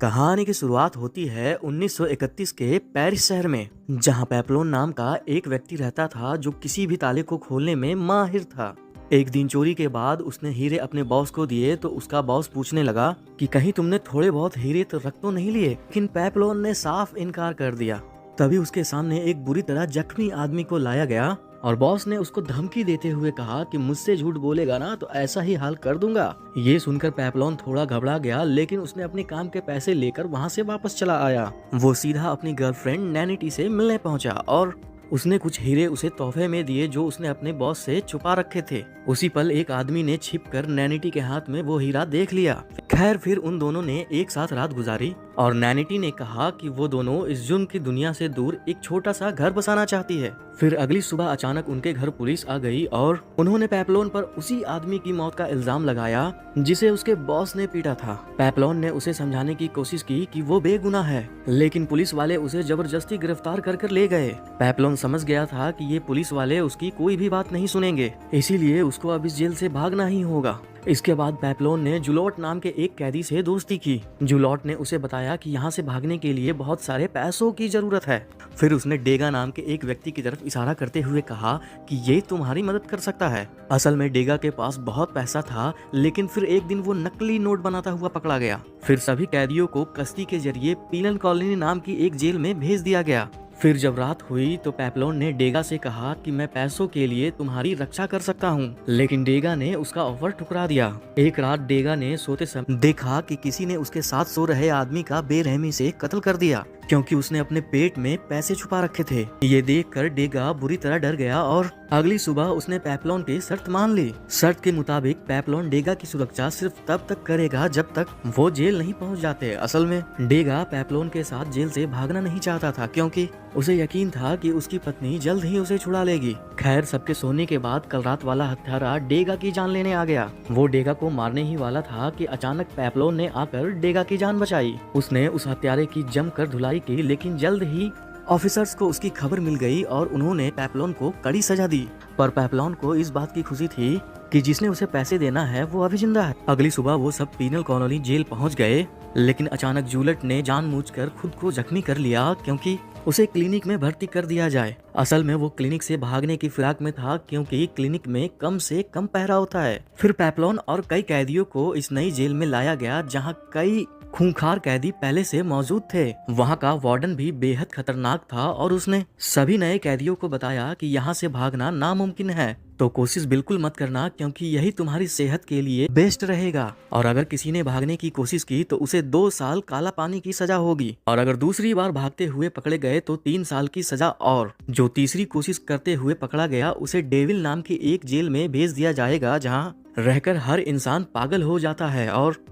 कहानी की शुरुआत होती है 1931 के पेरिस शहर में, जहां पेपलोन नाम का एक व्यक्ति रहता था जो किसी भी ताले को खोलने में माहिर था। एक दिन चोरी के बाद उसने हीरे अपने बॉस को दिए तो उसका बॉस पूछने लगा कि कहीं तुमने थोड़े बहुत हीरे तो रख तो नहीं लिए, लेकिन पेपलोन ने साफ इनकार कर दिया। तभी उसके सामने एक बुरी तरह जख्मी आदमी को लाया गया और बॉस ने उसको धमकी देते हुए कहा कि मुझसे झूठ बोलेगा ना तो ऐसा ही हाल कर दूंगा। ये सुनकर पेपलोन थोड़ा घबरा गया, लेकिन उसने अपने काम के पैसे लेकर वहाँ से वापस चला आया। वो सीधा अपनी गर्लफ्रेंड नैनिटी से मिलने पहुंचा और उसने कुछ हीरे उसे तोहफे में दिए जो उसने अपने बॉस से छुपा रखे थे। उसी पल एक आदमी ने छिपकर नैनिटी के हाथ में वो हीरा देख लिया। खैर फिर उन दोनों ने एक साथ रात गुजारी और नैनिटी ने कहा कि वो दोनों इस जुर्म की दुनिया से दूर एक छोटा सा घर बसाना चाहती है। फिर अगली सुबह अचानक उनके घर पुलिस आ गई और उन्होंने पेपलोन पर उसी आदमी की मौत का इल्जाम लगाया जिसे उसके बॉस ने पीटा था। पेपलोन ने उसे समझाने की कोशिश की कि वो बेगुनाह है, लेकिन पुलिस वाले उसे जबरदस्ती गिरफ्तार कर ले गए। पेपलोन समझ गया था कि ये पुलिस वाले उसकी कोई भी बात नहीं सुनेंगे, इसीलिए उसको अब इस जेल से भागना ही होगा। इसके बाद पेपलोन ने जुलॉट नाम के एक कैदी से दोस्ती की। जुलॉट ने उसे बताया कि यहाँ से भागने के लिए बहुत सारे पैसों की जरूरत है। फिर उसने डेगा नाम के एक व्यक्ति की तरफ इशारा करते हुए कहा कि ये तुम्हारी मदद कर सकता है। असल में डेगा के पास बहुत पैसा था, लेकिन फिर एक दिन वो नकली नोट बनाता हुआ पकड़ा गया। फिर सभी कैदियों को कश्ती के जरिए पीनल कॉलोनी नाम की एक जेल में भेज दिया गया। फिर जब रात हुई तो पेपलोन ने डेगा से कहा कि मैं पैसों के लिए तुम्हारी रक्षा कर सकता हूँ, लेकिन डेगा ने उसका ऑफर ठुकरा दिया। एक रात डेगा ने सोते समय देखा कि किसी ने उसके साथ सो रहे आदमी का बेरहमी से कत्ल कर दिया, क्योंकि उसने अपने पेट में पैसे छुपा रखे थे। ये देखकर डेगा बुरी तरह डर गया और अगली सुबह उसने पेपलोन की शर्त मान ली। शर्त के मुताबिक पेपलोन डेगा की सुरक्षा सिर्फ तब तक करेगा जब तक वो जेल नहीं पहुंच जाते। असल में डेगा पेपलोन के साथ जेल से भागना नहीं चाहता था, क्योंकि उसे यकीन था कि उसकी पत्नी जल्द ही उसे छुड़ा लेगी। खैर सबके सोने के बाद कल रात वाला हत्यारा डेगा की जान लेने आ गया। वो डेगा को मारने ही वाला था कि अचानक पेपलोन ने आकर डेगा की जान बचाई। उसने उस हत्यारे की जमकर धुलाई की, लेकिन जल्द ही ऑफिसर्स को उसकी खबर मिल गई और उन्होंने पेपलोन को कड़ी सजा दी। पर पेपलोन को इस बात की खुशी थी कि जिसने उसे पैसे देना है वो अभी जिंदा है। अगली सुबह वो सब पीनल कॉलोनी जेल पहुंच गए, लेकिन अचानक जूलियट ने जानबूझकर खुद को जख्मी कर लिया क्योंकि उसे क्लिनिक में भर्ती कर दिया जाए। असल में वो क्लिनिक से भागने की फिराक में था, क्योंकि क्लिनिक में कम से कम पहरा होता है। फिर पेपलोन और कई कैदियों को इस नई जेल में लाया गया, जहाँ कई खूंखार कैदी पहले से मौजूद थे। वहाँ का वार्डन भी बेहद खतरनाक था और उसने सभी नए कैदियों को बताया कि यहाँ से भागना नामुमकिन है, तो कोशिश बिल्कुल मत करना, क्योंकि यही तुम्हारी सेहत के लिए बेस्ट रहेगा। और अगर किसी ने भागने की कोशिश की तो उसे 2 साल काला पानी की सजा होगी, और अगर दूसरी बार भागते हुए पकड़े गए तो 3 साल की सजा, और जो तीसरी कोशिश करते हुए पकड़ा गया उसे डेविल नाम की एक जेल में भेज दिया जाएगा, जहाँ रहकर हर इंसान पागल हो जाता है। और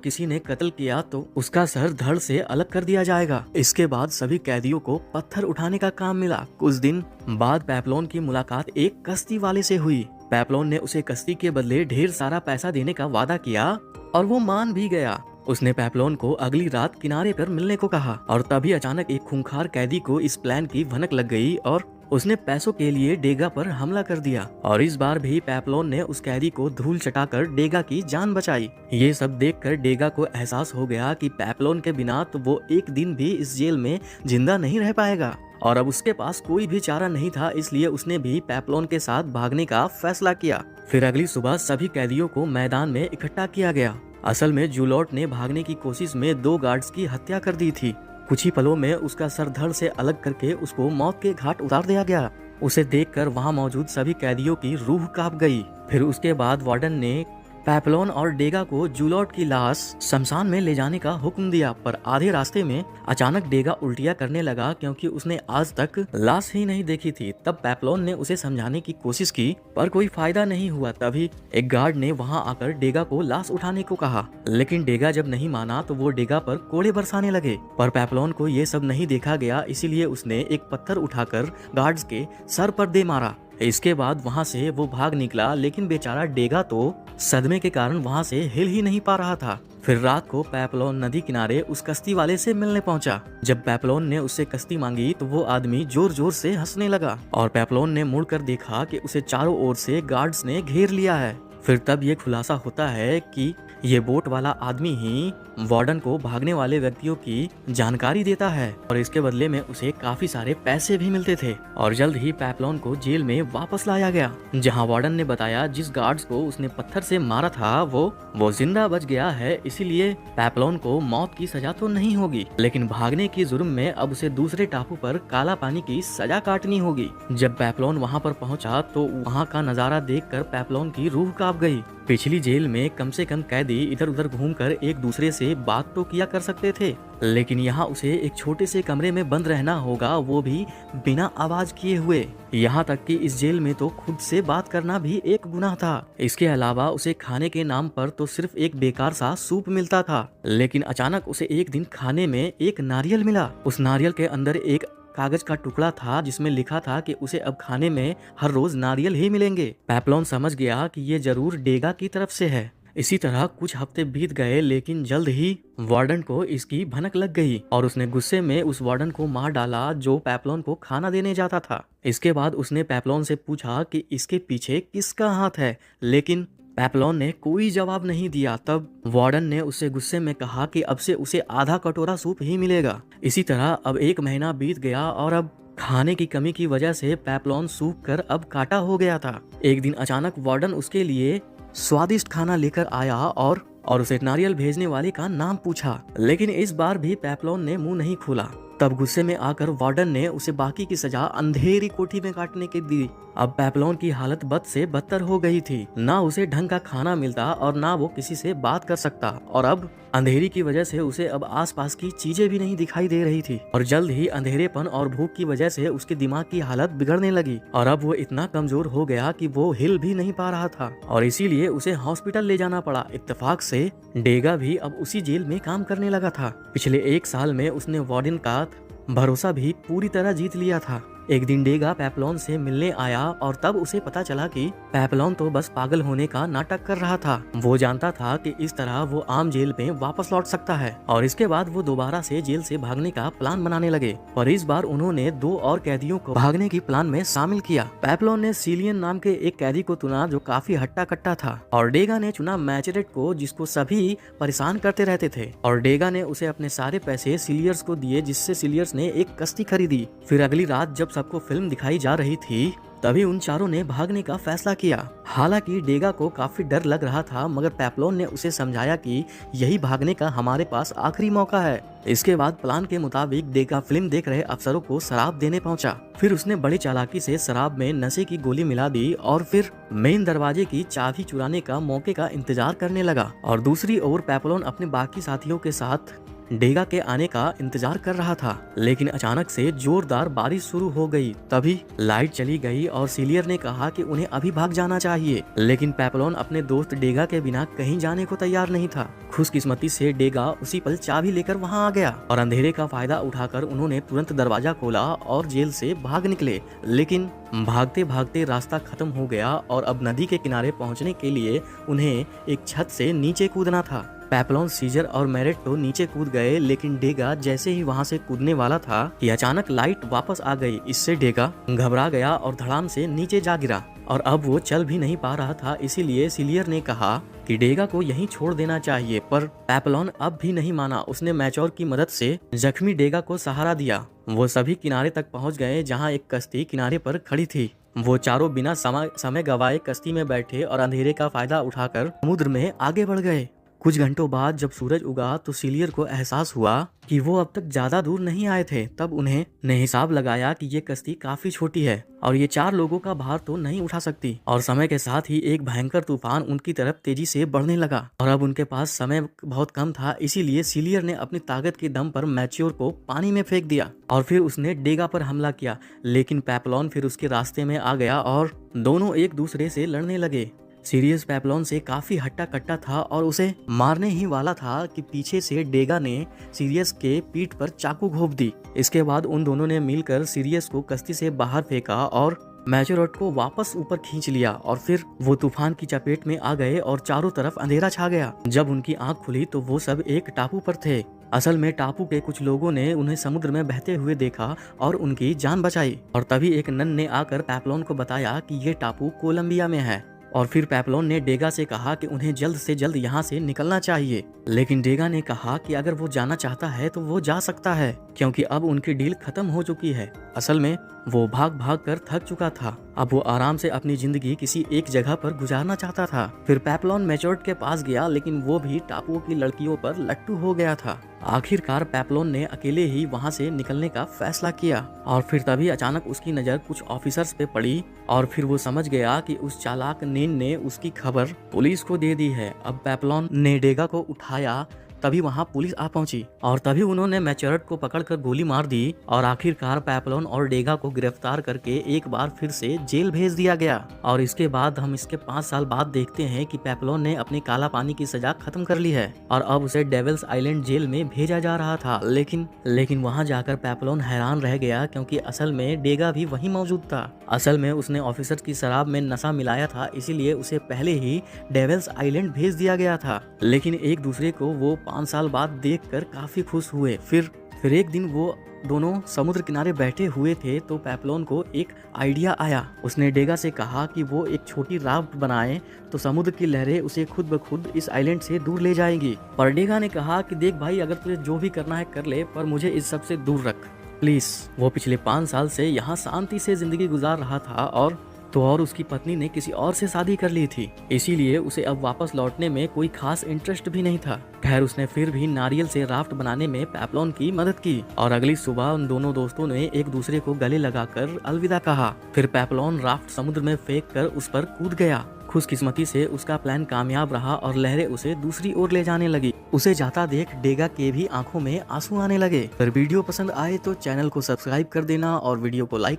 किसी ने कत्ल किया तो उसका सर धड़ से अलग कर दिया जाएगा। इसके बाद सभी कैदियों को पत्थर उठाने का काम मिला। कुछ दिन बाद पेपलोन की मुलाकात एक कश्ती वाले से हुई। पेपलोन ने उसे कश्ती के बदले ढेर सारा पैसा देने का वादा किया और वो मान भी गया। उसने पेपलोन को अगली रात किनारे पर मिलने को कहा, और तभी अचानक एक खूंखार कैदी को इस प्लान की भनक लग गई और उसने पैसों के लिए डेगा पर हमला कर दिया। और इस बार भी पेपलोन ने उस कैदी को धूल चटाकर डेगा की जान बचाई। ये सब देखकर डेगा को एहसास हो गया कि पेपलोन के बिना तो वो एक दिन भी इस जेल में जिंदा नहीं रह पाएगा, और अब उसके पास कोई भी चारा नहीं था, इसलिए उसने भी पेपलोन के साथ भागने का फैसला किया। फिर अगली सुबह सभी कैदियों को मैदान में इकट्ठा किया गया। असल में जूलॉट ने भागने की कोशिश में 2 गार्ड्स की हत्या कर दी थी। कुछ ही पलों में उसका सर धड़ से अलग करके उसको मौत के घाट उतार दिया गया। उसे देखकर वहां मौजूद सभी कैदियों की रूह कांप गई। फिर उसके बाद वार्डन ने पेपलोन और डेगा को जूलॉट की लाश शमशान में ले जाने का हुक्म दिया, पर आधे रास्ते में अचानक डेगा उल्टियां करने लगा, क्योंकि उसने आज तक लाश ही नहीं देखी थी। तब पेपलोन ने उसे समझाने की कोशिश की, पर कोई फायदा नहीं हुआ। तभी एक गार्ड ने वहां आकर डेगा को लाश उठाने को कहा, लेकिन डेगा जब नहीं माना तो वो डेगा पर कोड़े बरसाने लगे। पर पेपलोन को ये सब नहीं देखा गया, इसीलिए उसने एक पत्थर उठाकर गार्ड्स के सर पर दे मारा। इसके बाद वहां से वो भाग निकला, लेकिन बेचारा डेगा तो सदमे के कारण वहां से हिल ही नहीं पा रहा था। फिर रात को पेपलोन नदी किनारे उस कश्ती वाले से मिलने पहुंचा। जब पेपलोन ने उससे कश्ती मांगी तो वो आदमी जोर जोर से हंसने लगा, और पेपलोन ने मुड़कर देखा कि उसे चारों ओर से गार्ड्स ने घेर लिया है। फिर तब ये खुलासा होता है कि ये बोट वाला आदमी ही वार्डन को भागने वाले व्यक्तियों की जानकारी देता है और इसके बदले में उसे काफी सारे पैसे भी मिलते थे। और जल्द ही पेप्लॉन को जेल में वापस लाया गया, जहां वार्डन ने बताया जिस गार्ड्स को उसने पत्थर से मारा था वो जिंदा बच गया है, इसीलिए पेप्लॉन को मौत की सजा तो नहीं होगी, लेकिन भागने की जुर्म में अब उसे दूसरे टापू पर काला पानी की सजा काटनी होगी। जब पेप्लॉन वहां पर पहुंचा तो वहां का नजारा देखकर पेप्लॉन की रूह कांप गई। पिछली जेल में कम से कम कैदी इधर उधर घूमकर एक दूसरे से बात तो किया कर सकते थे, लेकिन यहाँ उसे एक छोटे से कमरे में बंद रहना होगा, वो भी बिना आवाज किए हुए। यहाँ तक कि इस जेल में तो खुद से बात करना भी एक गुनाह था। इसके अलावा उसे खाने के नाम पर तो सिर्फ एक बेकार सा सूप मिलता था, लेकिन अचानक उसे एक दिन खाने में एक नारियल मिला। उस नारियल के अंदर एक कागज का टुकड़ा था जिसमें लिखा था कि उसे अब खाने में हर रोज नारियल ही मिलेंगे। पेप्लॉन समझ गया कि ये जरूर डेगा की तरफ से है। इसी तरह कुछ हफ्ते बीत गए, लेकिन जल्द ही वार्डन को इसकी भनक लग गई और उसने गुस्से में उस वार्डन को मार डाला जो पेप्लॉन को खाना देने जाता था। इसके बाद उसने पेप्लॉन से पूछा कि इसके पीछे किसका हाथ है, लेकिन पेप्लॉन ने कोई जवाब नहीं दिया। तब वार्डन ने उससे गुस्से में कहा कि अब से उसे आधा कटोरा सूप ही मिलेगा। इसी तरह अब 1 महीना बीत गया और अब खाने की कमी की वजह से पेप्लॉन सूख कर अब काटा हो गया था। एक दिन अचानक वार्डन उसके लिए स्वादिष्ट खाना लेकर आया और उसे नारियल भेजने वाले का नाम पूछा, लेकिन इस बार भी पेप्लॉन ने मुंह नहीं खोला। तब गुस्से में आकर वार्डन ने उसे बाकी की सजा अंधेरी कोठी में काटने की दी। अब पेप्लॉन की हालत बद से बदतर हो गई थी, ना उसे ढंग का खाना मिलता और ना वो किसी से बात कर सकता, और अब अंधेरी की वजह से उसे अब आसपास की चीजें भी नहीं दिखाई दे रही थी। और जल्द ही अंधेरेपन और भूख की वजह से उसके दिमाग की हालत बिगड़ने लगी और अब वो इतना कमजोर हो गया कि वो हिल भी नहीं पा रहा था और इसीलिए उसे हॉस्पिटल ले जाना पड़ा। इत्तेफाक से डेगा भी अब उसी जेल में काम करने लगा था। पिछले 1 साल में उसने वार्डन का भरोसा भी पूरी तरह जीत लिया था। एक दिन डेगा पेप्लॉन से मिलने आया और तब उसे पता चला कि पेप्लॉन तो बस पागल होने का नाटक कर रहा था। वो जानता था कि इस तरह वो आम जेल में वापस लौट सकता है और इसके बाद वो दोबारा से जेल से भागने का प्लान बनाने लगे और इस बार उन्होंने 2 और कैदियों को भागने की प्लान में शामिल किया। पेप्लॉन ने सिलियन नाम के एक कैदी को चुना जो काफी हट्टा कट्टा था और डेगा ने चुना मैचरेट को जिसको सभी परेशान करते रहते थे और डेगा ने उसे अपने सारे पैसे सिलियर्स को दिए जिससे सिलियर्स ने एक कश्ती खरीदी। फिर अगली रात जब सबको फिल्म दिखाई जा रही थी तभी उन चारों ने भागने का फैसला किया। हालांकि डेगा को काफी डर लग रहा था मगर पेप्लॉन ने उसे समझाया कि यही भागने का हमारे पास आखिरी मौका है। इसके बाद प्लान के मुताबिक डेगा फिल्म देख रहे अफसरों को शराब देने पहुंचा। फिर उसने बड़ी चालाकी से शराब में नशे की गोली मिला दी और फिर मेन दरवाजे की चाबी चुराने का मौके का इंतजार करने लगा और दूसरी ओर पेप्लॉन अपने बाकी साथियों के साथ डेगा के आने का इंतजार कर रहा था। लेकिन अचानक से जोरदार बारिश शुरू हो गई। तभी लाइट चली गई और सिलियर ने कहा कि उन्हें अभी भाग जाना चाहिए, लेकिन पेप्लॉन अपने दोस्त डेगा के बिना कहीं जाने को तैयार नहीं था। खुशकिस्मती से डेगा उसी पल चाबी लेकर वहां आ गया और अंधेरे का फायदा उठाकर उन्होंने तुरंत दरवाजा खोला और जेल से भाग निकले। लेकिन भागते भागते रास्ता खत्म हो गया और अब नदी के किनारे पहुंचने के लिए उन्हें एक छत से नीचे कूदना था। पेप्लॉन, सीजर और मैरेट तो नीचे कूद गए, लेकिन डेगा जैसे ही वहां से कूदने वाला था कि अचानक लाइट वापस आ गई। इससे डेगा घबरा गया और धड़ाम से नीचे जा गिरा और अब वो चल भी नहीं पा रहा था। इसीलिए सिलियर ने कहा कि डेगा को यहीं छोड़ देना चाहिए, पर पेप्लॉन अब भी नहीं माना। उसने मैचोर की मदद से जख्मी डेगा को सहारा दिया। वो सभी किनारे तक पहुंच गए जहां एक कश्ती किनारे पर खड़ी थी। वो चारों बिना समय गवाए कश्ती में बैठे और अंधेरे का फायदा उठाकर समुद्र में आगे बढ़ गए। कुछ घंटों बाद जब सूरज उगा तो सिलियर को एहसास हुआ कि वो अब तक ज्यादा दूर नहीं आए थे। तब उन्हें ने हिसाब लगाया कि ये कश्ती काफी छोटी है और ये 4 लोगों का भार तो नहीं उठा सकती और समय के साथ ही एक भयंकर तूफान उनकी तरफ तेजी से बढ़ने लगा और अब उनके पास समय बहुत कम था। इसीलिए सिलियर ने अपनी ताकत के दम पर मैच्योर को पानी में फेंक दिया और फिर उसने डेगा पर हमला किया, लेकिन पेप्लॉन फिर उसके रास्ते में आ गया और दोनों एक दूसरे से लड़ने लगे। सीरियस पेप्लॉन से काफी हट्टा कट्टा था और उसे मारने ही वाला था कि पीछे से डेगा ने सीरियस के पीठ पर चाकू घोंप दी। इसके बाद उन दोनों ने मिलकर सीरियस को कश्ती से बाहर फेंका और मैचोरट को वापस ऊपर खींच लिया और फिर वो तूफान की चपेट में आ गए और चारों तरफ अंधेरा छा गया। जब उनकी आंख खुली तो वो सब एक टापू पर थे। असल में टापू के कुछ लोगों ने उन्हें समुद्र में बहते हुए देखा और उनकी जान बचाई और तभी एक नन ने आकर पेप्लॉन को बताया कि ये टापू कोलंबिया में है। और फिर पेप्लोन ने डेगा से कहा कि उन्हें जल्द से जल्द यहाँ से निकलना चाहिए। लेकिन डेगा ने कहा कि अगर वो जाना चाहता है तो वो जा सकता है, क्योंकि अब उनकी डील खत्म हो चुकी है। असल में वो भाग भाग कर थक चुका था। अब वो आराम से अपनी जिंदगी किसी एक जगह पर गुजारना चाहता था। फिर पेप्लोन मैचोर्ड के पास गया, लेकिन वो भी टापुओं की लड़कियों पर लट्टू हो गया था। आखिरकार पेप्लोन ने अकेले ही वहां से निकलने का फैसला किया, और फिर तभी अचानक उसकी नज़र कुछ ऑफिसर्स पे पड़ी, और फिर वो समझ गया कि उस चालाक नेन ने उसकी खबर पुलिस को दे दी है। अब पेप्लोन ने डेगा को उठाया, तभी वहां पुलिस आ पहुंची, और तभी उन्होंने मैचर्ड को पकड़कर गोली मार दी, और आखिरकार पेप्लोन और डेगा को गिरफ्तार करके एक बार फिर से जेल भेज दिया गया। और इसके बाद हम इसके 5 साल बाद देखते हैं कि पेप्लोन ने अपनी काला पानी की सजा खत्म कर ली है, और अब उसे डेविल्स आइलैंड जेल में भेजा जा रहा था। लेकिन वहां जाकर पेप्लोन हैरान रह गया, क्योंकि असल में डेगा भी वहीं मौजूद था। असल में उसने ऑफिसर्स की शराब में नशा मिलाया था, इसीलिए उसे पहले ही डेविल्स आइलैंड भेज दिया गया था। लेकिन एक दूसरे को वो 5 साल बाद देखकर काफी खुश हुए। फिर एक दिन वो दोनों समुद्र किनारे बैठे हुए थे, तो पेप्लोन को एक आइडिया आया। उसने डेगा से कहा कि वो एक छोटी राफ्ट बनाए, तो समुद्र की लहरें उसे खुद ब खुद इस आइलैंड से दूर ले जाएंगी। पर डेगा ने कहा कि देख भाई, अगर तुझे जो भी करना है कर ले, पर मुझे इस सब से दूर रख प्लीज। वो पिछले 5 साल से यहाँ शांति से जिंदगी गुजार रहा था, और उसकी पत्नी ने किसी और से शादी कर ली थी, इसीलिए उसे अब वापस लौटने में कोई खास इंटरेस्ट भी नहीं था। खैर, उसने फिर भी नारियल से राफ्ट बनाने में पेप्लोन की मदद की, और अगली सुबह उन दोनों दोस्तों ने एक दूसरे को गले लगाकर अलविदा कहा। फिर पेप्लोन राफ्ट समुद्र में फेंक कर उस पर कूद गया। खुशकिस्मती से उसका प्लान कामयाब रहा, और लहरें उसे दूसरी ओर ले जाने लगी। उसे जाता देख डेगा के भी आंखों में आंसू आने लगे। अगर वीडियो पसंद आए तो चैनल को सब्सक्राइब कर देना और वीडियो को लाइक